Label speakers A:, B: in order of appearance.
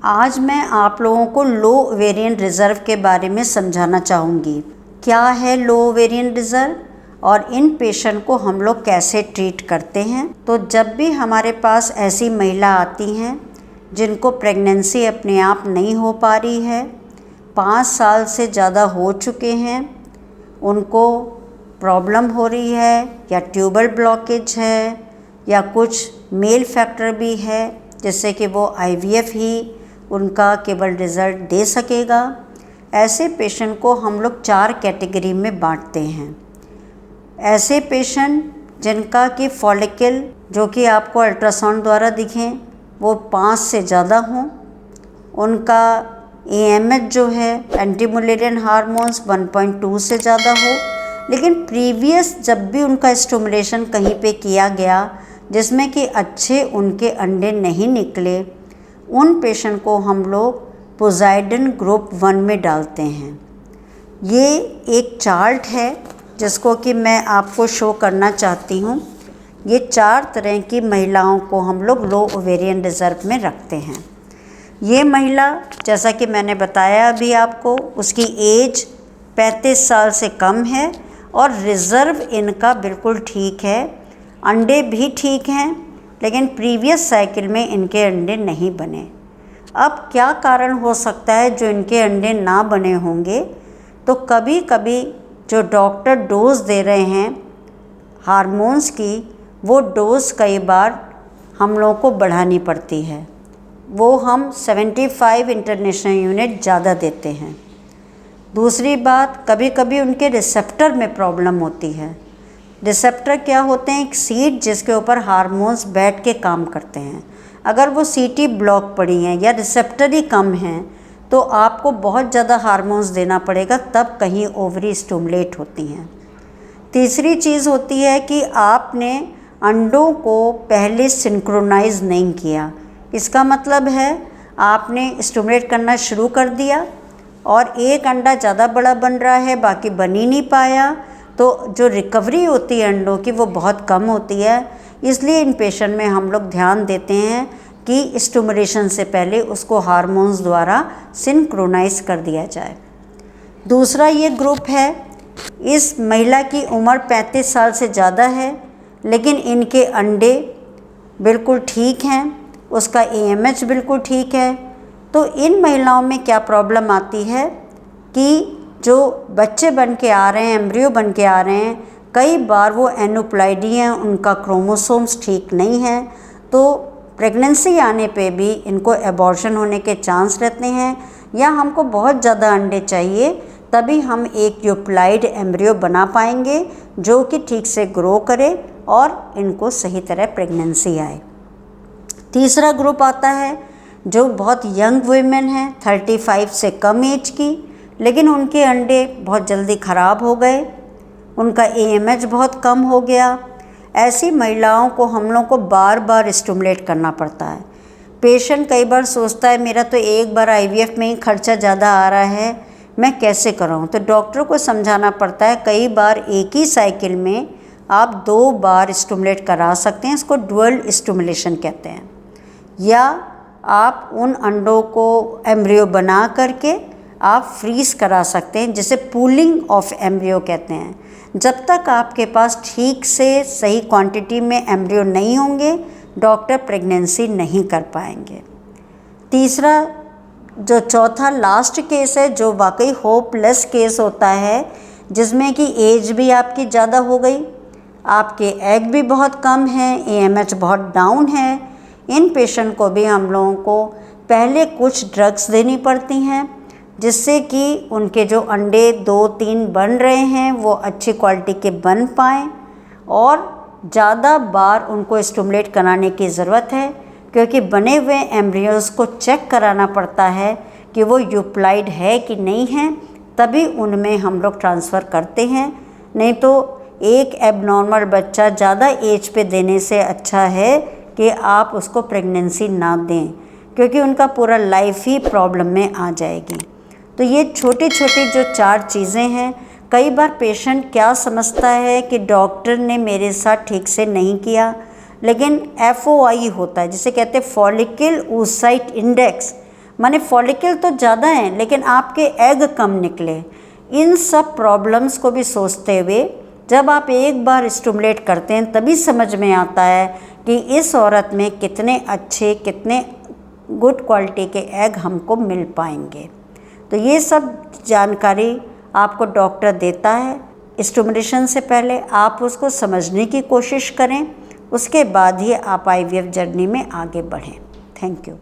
A: आज मैं आप लोगों को लो ओवेरियन रिज़र्व के बारे में समझाना चाहूँगी। क्या है लो ओवेरियन रिज़र्व और इन पेशेंट को हम लोग कैसे ट्रीट करते हैं। तो जब भी हमारे पास ऐसी महिला आती हैं जिनको प्रेगनेंसी अपने आप नहीं हो पा रही है, 5 साल से ज़्यादा हो चुके हैं, उनको प्रॉब्लम हो रही है या ट्यूबल ब्लॉकेज है या कुछ मेल फैक्टर भी है जिससे कि वो IVF ही उनका केवल रिज़ल्ट दे सकेगा, ऐसे पेशेंट को हम लोग 4 कैटेगरी में बांटते हैं। ऐसे पेशेंट जिनका कि फॉलिकल जो कि आपको अल्ट्रासाउंड द्वारा दिखें वो 5 से ज़्यादा हों, उनका AMH जो है एंटी मुलेरियन हार्मोन्स 1.2 से ज़्यादा हो, लेकिन प्रीवियस जब भी उनका स्टिमुलेशन कहीं पे किया गया जिसमें कि अच्छे उनके अंडे नहीं निकले, उन पेशेंट को हम लोग पोजाइडन ग्रुप 1 में डालते हैं। ये एक चार्ट है जिसको कि मैं आपको शो करना चाहती हूँ। ये 4 तरह की महिलाओं को हम लोग लो ओवेरियन रिज़र्व में रखते हैं। ये महिला जैसा कि मैंने बताया अभी आपको, उसकी एज 35 साल से कम है और रिज़र्व इनका बिल्कुल ठीक है, अंडे भी ठीक हैं, लेकिन प्रीवियस साइकिल में इनके अंडे नहीं बने। अब क्या कारण हो सकता है जो इनके अंडे ना बने होंगे? तो कभी कभी जो डॉक्टर डोज़ दे रहे हैं हार्मोन्स की, वो डोज़ कई बार हम लोगों को बढ़ानी पड़ती है। वो हम 75 इंटरनेशनल यूनिट ज़्यादा देते हैं। दूसरी बात, कभी कभी उनके रिसेप्टर में प्रॉब्लम होती है। रिसेप्टर क्या होते हैं? एक सीट जिसके ऊपर हार्मोन्स बैठ के काम करते हैं। अगर वो सीटी ब्लॉक पड़ी हैं या रिसेप्टर ही कम हैं तो आपको बहुत ज़्यादा हार्मोन्स देना पड़ेगा, तब कहीं ओवरी स्टिमुलेट होती हैं। तीसरी चीज़ होती है कि आपने अंडों को पहले सिंक्रोनाइज नहीं किया। इसका मतलब है आपने स्टिमुलेट करना शुरू कर दिया और एक अंडा ज़्यादा बड़ा बन रहा है, बाकी बन ही नहीं पाया, तो जो रिकवरी होती है अंडों की वो बहुत कम होती है। इसलिए इन पेशेंट में हम लोग ध्यान देते हैं कि स्टिमुलेशन से पहले उसको हार्मोन्स द्वारा सिंक्रोनाइज कर दिया जाए। दूसरा ये ग्रुप है, इस महिला की उम्र 35 साल से ज़्यादा है लेकिन इनके अंडे बिल्कुल ठीक हैं, उसका AMH बिल्कुल ठीक है। तो इन महिलाओं में क्या प्रॉब्लम आती है कि जो बच्चे बन के आ रहे हैं, एम्ब्रियो बन के आ रहे हैं, कई बार वो एनुप्लॉइडी हैं, उनका क्रोमोसोम्स ठीक नहीं है, तो प्रेगनेंसी आने पे भी इनको एबॉर्शन होने के चांस रहते हैं, या हमको बहुत ज़्यादा अंडे चाहिए तभी हम एक यूप्लाइड एम्ब्रियो बना पाएंगे जो कि ठीक से ग्रो करे और इनको सही तरह प्रेगनेंसी आए। तीसरा ग्रुप आता है जो बहुत यंग वुमेन हैं, 35 से कम एज की, लेकिन उनके अंडे बहुत जल्दी ख़राब हो गए, उनका AMH बहुत कम हो गया। ऐसी महिलाओं को हम लोग को बार बार स्टिमुलेट करना पड़ता है। पेशेंट कई बार सोचता है मेरा तो एक बार IVF में ही खर्चा ज़्यादा आ रहा है, मैं कैसे कराऊं? तो डॉक्टर को समझाना पड़ता है कई बार एक ही साइकिल में आप 2 बार स्टिमुलेट करा सकते हैं, इसको डुअल स्टिमुलेशन कहते हैं। या आप उन अंडों को एम्ब्रियो बना करके आप फ्रीज़ करा सकते हैं, जिसे पूलिंग ऑफ एम्ब्रियो कहते हैं। जब तक आपके पास ठीक से सही क्वांटिटी में एम्ब्रियो नहीं होंगे, डॉक्टर प्रेगनेंसी नहीं कर पाएंगे। तीसरा जो चौथा लास्ट केस है, जो वाकई होपलेस केस होता है, जिसमें कि एज भी आपकी ज़्यादा हो गई, आपके एग भी बहुत कम हैं, AMH बहुत डाउन है। इन पेशेंट को भी हम लोगों को पहले कुछ ड्रग्स देनी पड़ती हैं जिससे कि उनके जो अंडे 2-3 बन रहे हैं वो अच्छी क्वालिटी के बन पाएँ, और ज़्यादा बार उनको स्टिमुलेट कराने की ज़रूरत है क्योंकि बने हुए एम्ब्रियोज़ को चेक कराना पड़ता है कि वो यूप्लाइड है कि नहीं है, तभी उनमें हम लोग ट्रांसफ़र करते हैं। नहीं तो एक एबनॉर्मल बच्चा ज़्यादा एज पे देने से अच्छा है कि आप उसको प्रेगनेंसी ना दें, क्योंकि उनका पूरा लाइफ ही प्रॉब्लम में आ जाएगी। तो ये छोटी छोटी जो 4 चीज़ें हैं, कई बार पेशेंट क्या समझता है कि डॉक्टर ने मेरे साथ ठीक से नहीं किया, लेकिन FOI होता है जिसे कहते हैं फॉलिकल oocyte इंडेक्स, माने फॉलिकल तो ज़्यादा हैं लेकिन आपके एग कम निकले। इन सब प्रॉब्लम्स को भी सोचते हुए जब आप एक बार स्टिमुलेट करते हैं तभी समझ में आता है कि इस औरत में कितने अच्छे, कितने गुड क्वालिटी के एग हमको मिल पाएंगे। तो ये सब जानकारी आपको डॉक्टर देता है। स्टिमुलेशन से पहले आप उसको समझने की कोशिश करें, उसके बाद ही आप IVF जर्नी में आगे बढ़ें। Thank you.